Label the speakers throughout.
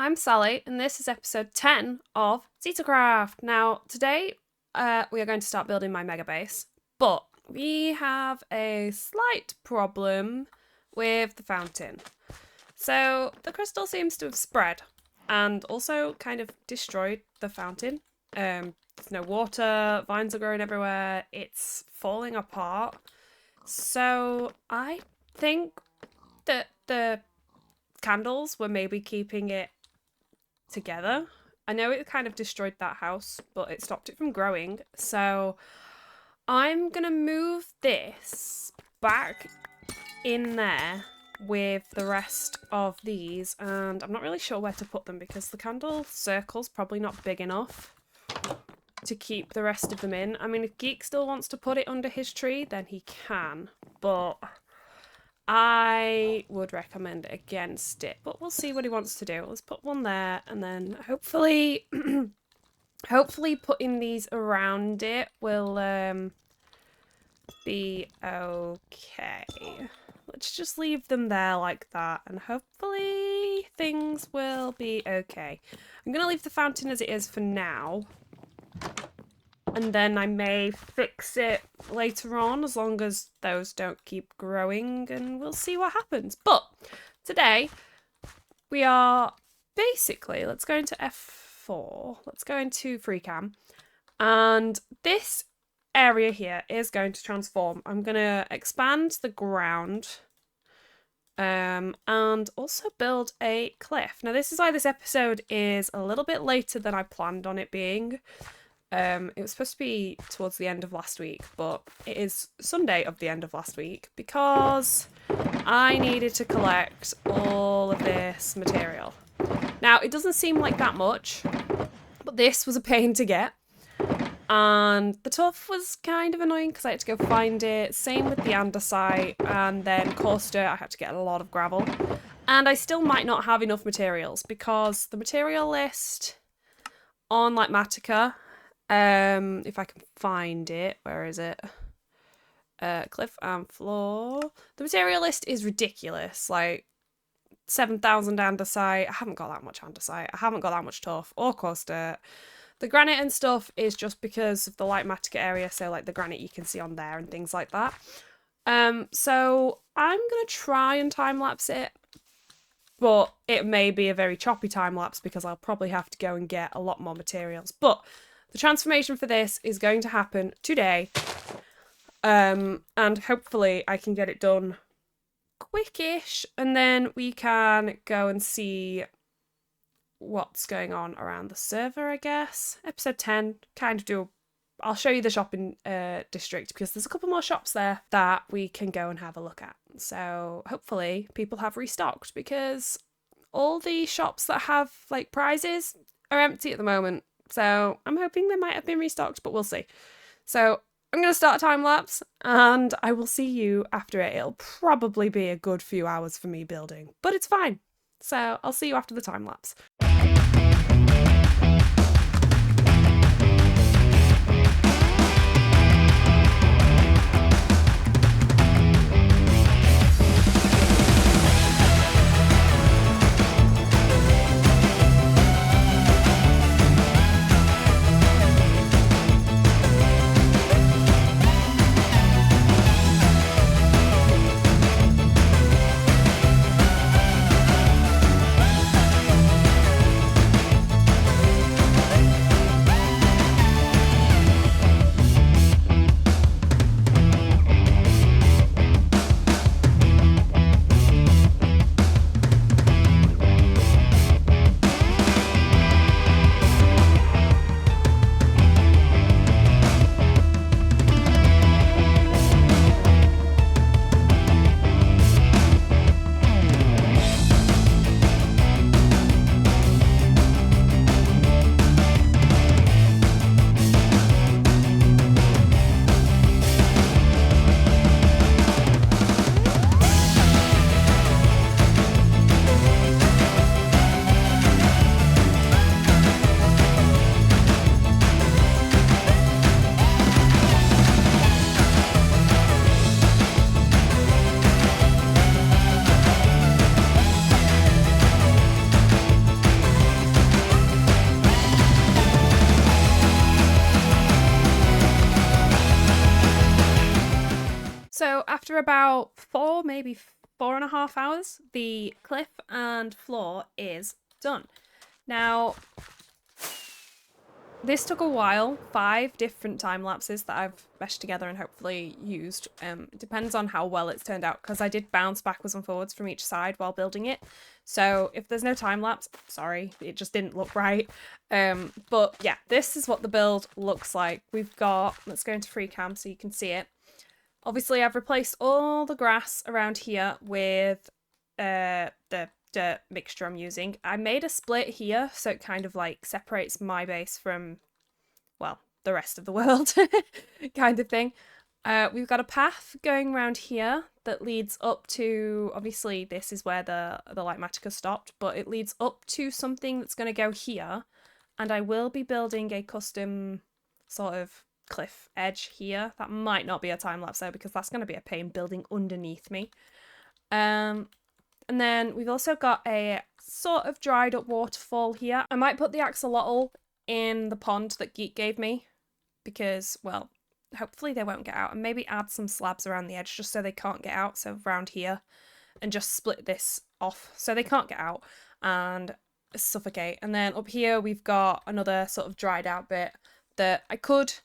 Speaker 1: I'm Sally, and this is episode 10 of Zetacraft. Now, today we are going to start building my mega base, but we have a slight problem with the fountain. So, the crystal seems to have spread and also kind of destroyed the fountain. There's no water, vines are growing everywhere, it's falling apart. So, I think that the candles were maybe keeping it together. I know it kind of destroyed that house, but it stopped it from growing. So I'm gonna move this back in there with the rest of these, and I'm not really sure where to put them because the candle circle's probably not big enough to keep the rest of them in. I mean, if Geek still wants to put it under his tree, then he can, but I would recommend against it, but we'll see what he wants to do. Let's put one there, and then hopefully hopefully putting these around it will be okay. Let's just leave them there like that, and hopefully things will be okay. I'm gonna leave the fountain as it is for now, and then I may fix it later on as long as those don't keep growing, and we'll see what happens. But today we are basically, let's go into F4, let's go into free cam, and this area here is going to transform. I'm going to expand the ground and also build a cliff. Now this is why this episode is a little bit later than I planned on it being. It was supposed to be towards the end of last week, but it is Sunday of the end of last week because I needed to collect all of this material. Now, it doesn't seem like that much, but this was a pain to get. And the tuff was kind of annoying because I had to go find it. Same with the andesite, and then coarse dirt, I had to get a lot of gravel. And I still might not have enough materials because the material list on like Matica, if I can find it, where is it? Cliff and floor. The material list is ridiculous. Like 7,000 andesite. I haven't got that much andesite. I haven't got that much tuff or coarse dirt. The granite and stuff is just because of the light Matica area, so like the granite you can see on there and things like that. So I'm gonna try and time lapse it, but it may be a very choppy time lapse because I'll probably have to go and get a lot more materials. But the transformation for this is going to happen today, and hopefully I can get it done quickish, and then we can go and see what's going on around the server, I guess. Episode 10, kind of do, I'll show you the shopping district because there's a couple more shops there that we can go and have a look at. So hopefully people have restocked because all the shops that have like prizes are empty at the moment. So I'm hoping they might have been restocked, but we'll see. So I'm going to start a time lapse and I will see you after it. It'll probably be a good few hours for me building, but it's fine. So I'll see you after the time lapse. after about 4, maybe 4.5 hours, the cliff and floor is done. Now, this took a while, 5 different time lapses that I've meshed together and hopefully used. It depends on how well it's turned out, because I did bounce backwards and forwards from each side while building it. So if there's no time lapse, sorry, it just didn't look right. But yeah, this is what the build looks like. We've got, let's go into free cam so you can see it. Obviously, I've replaced all the grass around here with the dirt mixture I'm using. I made a split here, so it kind of like separates my base from, well, the rest of the world kind of thing. We've got a path going around here that leads up to, obviously this is where the Lightmatica stopped, but it leads up to something that's going to go here, and I will be building a custom sort of cliff edge here. That might not be a time lapse though, because that's going to be a pain building underneath me. And then we've also got a sort of dried up waterfall here. I might put the axolotl in the pond that Geek gave me because, well, hopefully they won't get out, and maybe add some slabs around the edge just so they can't get out, so around here, and just split this off so they can't get out and suffocate. And then up here we've got another sort of dried out bit that I could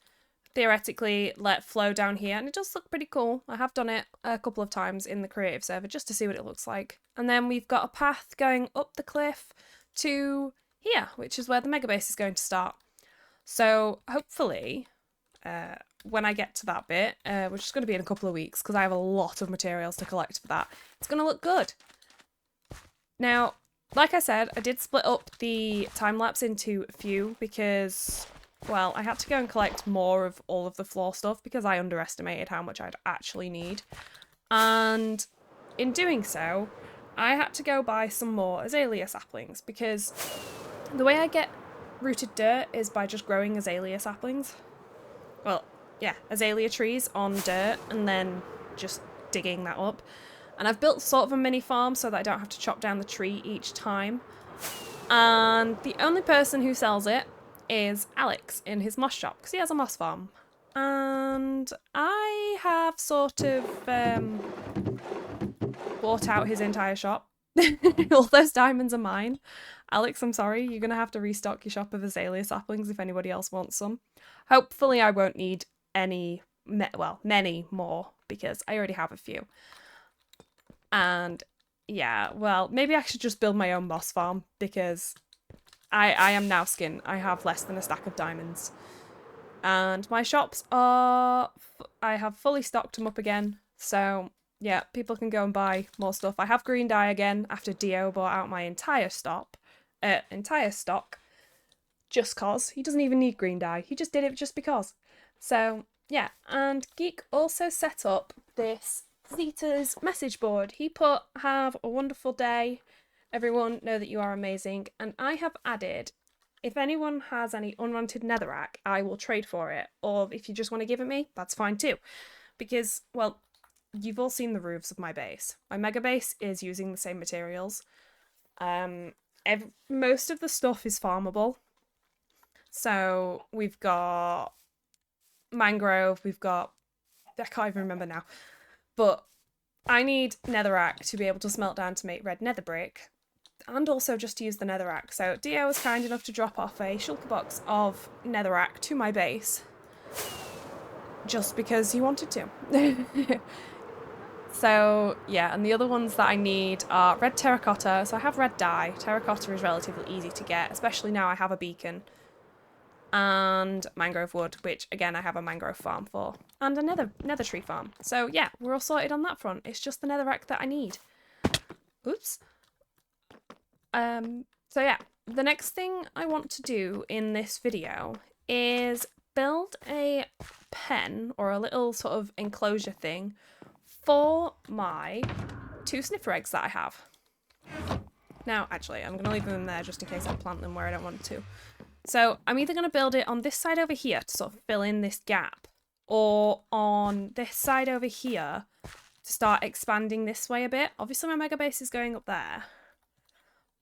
Speaker 1: theoretically let flow down here, and it does look pretty cool. I have done it a couple of times in the creative server just to see what it looks like. And then we've got a path going up the cliff to here, which is where the mega base is going to start. So hopefully when I get to that bit, which is going to be in a couple of weeks because I have a lot of materials to collect for that, it's going to look good. Now, like I said, I did split up the time lapse into a few because, well, I had to go and collect more of all of the floor stuff because I underestimated how much I'd actually need. And in doing so, I had to go buy some more azalea saplings because the way I get rooted dirt is by just growing azalea saplings. Well, yeah, azalea trees on dirt and then just digging that up. And I've built sort of a mini farm so that I don't have to chop down the tree each time. And the only person who sells it is Alex in his moss shop, because he has a moss farm. And I have sort of bought out his entire shop. All those diamonds are mine. Alex, I'm sorry, you're going to have to restock your shop of azalea saplings if anybody else wants some. Hopefully I won't need any, well, many more, because I already have a few. And yeah, well, maybe I should just build my own moss farm, because I am now skin. I have less than a stack of diamonds. And my shops are, I have fully stocked them up again. So yeah, people can go and buy more stuff. I have green dye again after Dio bought out my entire stock. Just cause. He doesn't even need green dye. He just did it just because. So yeah, and Geek also set up this Zeta's message board. He put, "Have a wonderful day. Everyone, know that you are amazing." And I have added, if anyone has any unwanted netherrack, I will trade for it. Or if you just want to give it me, that's fine too. Because, well, you've all seen the roofs of my base. My mega base is using the same materials. Most of the stuff is farmable. So we've got mangrove, we've got, I can't even remember now. But I need netherrack to be able to smelt down to make red nether brick, and also just to use the netherrack. So Dio was kind enough to drop off a shulker box of netherrack to my base, just because he wanted to. So yeah, and the other ones that I need are red terracotta. So I have red dye. Terracotta is relatively easy to get, especially now I have a beacon. And mangrove wood, which again I have a mangrove farm for, and a nether tree farm. So yeah, we're all sorted on that front. It's just the netherrack that I need. Oops. So yeah, the next thing I want to do in this video is build a pen or a little sort of enclosure thing for my 2 sniffer eggs that I have. Now, actually, I'm going to leave them in there just in case I plant them where I don't want to. So I'm either going to build it on this side over here to sort of fill in this gap, or on this side over here to start expanding this way a bit. Obviously my mega base is going up there,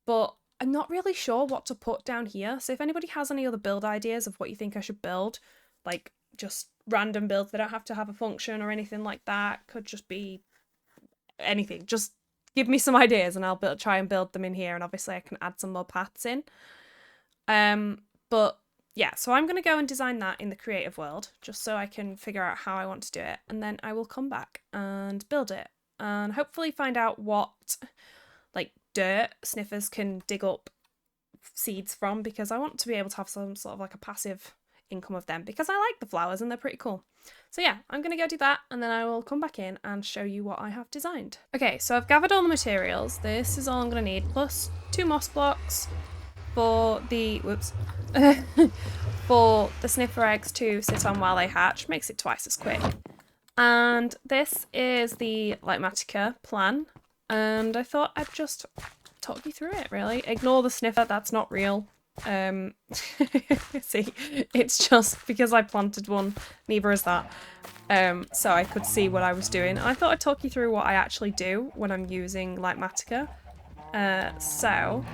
Speaker 1: but I'm not really sure what to put down here. So if anybody has any other build ideas of what you think I should build, like, just random builds. They don't have to have a function or anything like that. Could just be anything. Just give me some ideas and I'll try and build them in here, and obviously I can add some more paths in. But yeah, so I'm going to go and design that in the creative world just so I can figure out how I want to do it, and then I will come back and build it and hopefully find out what like dirt sniffers can dig up seeds from, because I want to be able to have some sort of like a passive income of them, because I like the flowers and they're pretty cool. So yeah, I'm going to go do that and then I will come back in and show you what I have designed. Okay, so I've gathered all the materials. This is all I'm going to need, plus 2 moss blocks for the, for the sniffer eggs to sit on while they hatch. Makes it twice as quick. And this is the Lightmatica plan, and I thought I'd just talk you through it, really. Ignore the sniffer, that's not real. See, it's just because I planted one, neither is that. So I could see what I was doing. And I thought I'd talk you through what I actually do when I'm using Lightmatica. So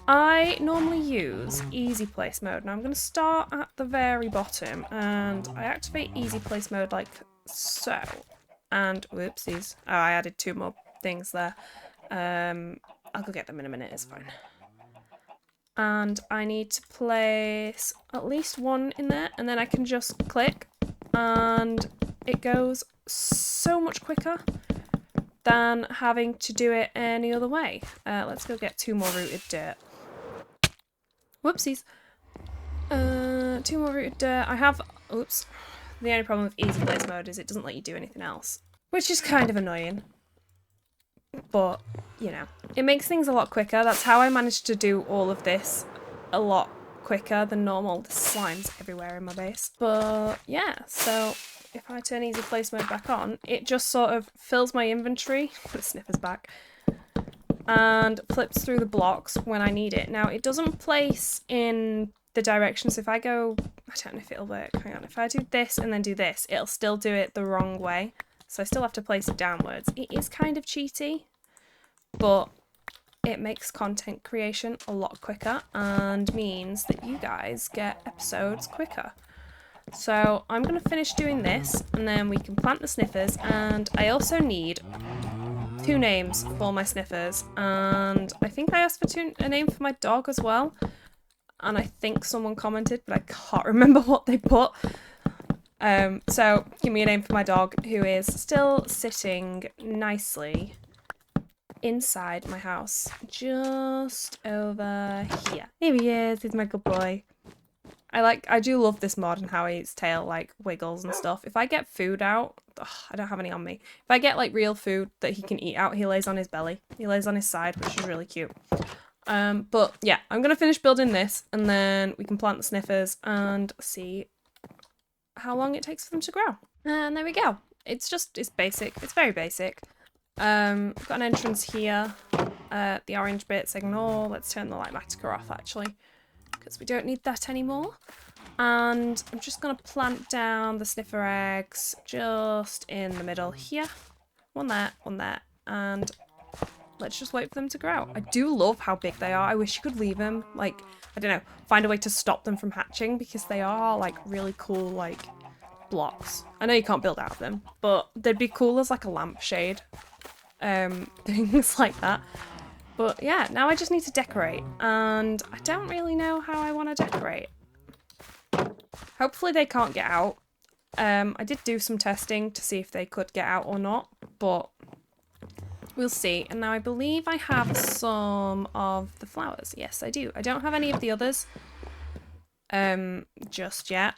Speaker 1: I normally use easy place mode. Now I'm going to start at the very bottom and I activate easy place mode like so. And whoopsies. Oh, I added 2 more things there. I'll go get them in a minute, it's fine. And I need to place at least 1 in there, and then I can just click and it goes so much quicker than having to do it any other way. Let's go get 2 more rooted dirt. Whoopsies. 2 more rooted dirt. I have, oops. The only problem with easy place mode is it doesn't let you do anything else, which is kind of annoying. But, you know, it makes things a lot quicker. That's how I managed to do all of this a lot quicker than normal. There's slimes everywhere in my base. But, yeah, so if I turn easy place mode back on, it just sort of fills my inventory, the sniffer's back, and flips through the blocks when I need it. Now, it doesn't place in the directions. If I go, I don't know if it'll work. Hang on, if I do this and then do this, it'll still do it the wrong way. So I still have to place it downwards. It is kind of cheaty, but it makes content creation a lot quicker and means that you guys get episodes quicker. So I'm going to finish doing this and then we can plant the sniffers, and I also need 2 names for my sniffers, and I think I asked for a name for my dog as well, and I think someone commented but I can't remember what they put. So give me a name for my dog, who is still sitting nicely inside my house, just over here. Here he is, he's my good boy. I do love this mod and how his tail like wiggles and stuff. If I get food out, I don't have any on me. If I get like real food that he can eat out, he lays on his belly. He lays on his side, which is really cute. But yeah, I'm gonna finish building this and then we can plant the sniffers and see how long it takes for them to grow. And there we go. It's basic. It's very basic. I've got an entrance here. The orange bits ignore. Let's turn the Lightmatica off actually, because we don't need that anymore. And I'm just going to plant down the sniffer eggs just in the middle here. 1 there, 1 there. And let's just wait for them to grow. I do love how big they are. I wish you could leave them, like, I don't know, find a way to stop them from hatching, because they are like really cool like blocks. I know you can't build out of them, but they'd be cool as like a lampshade. Things like that. But yeah, now I just need to decorate, and I don't really know how I want to decorate. Hopefully they can't get out. I did do some testing to see if they could get out or not, but we'll see. And now I believe I have some of the flowers. Yes, I do. I don't have any of the others just yet,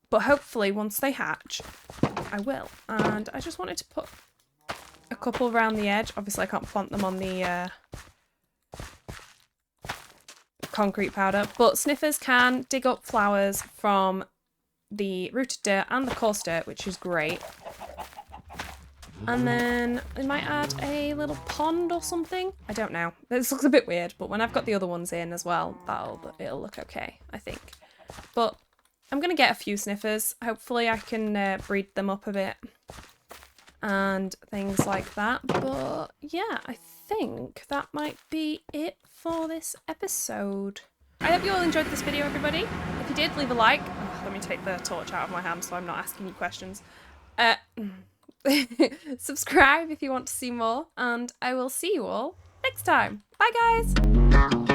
Speaker 1: but hopefully once they hatch, I will. And I just wanted to put a couple around the edge. Obviously I can't plant them on the concrete powder, but sniffers can dig up flowers from the rooted dirt and the coarse dirt, which is great. And then I might add a little pond or something. I don't know. This looks a bit weird, but when I've got the other ones in as well, it'll look okay, I think. But I'm going to get a few sniffers. Hopefully I can breed them up a bit and things like that. But yeah, I think that might be it for this episode. I hope you all enjoyed this video, everybody. If you did, leave a like. let me take the torch out of my hand so I'm not asking you questions. Subscribe if you want to see more, and I will see you all next time. Bye, guys!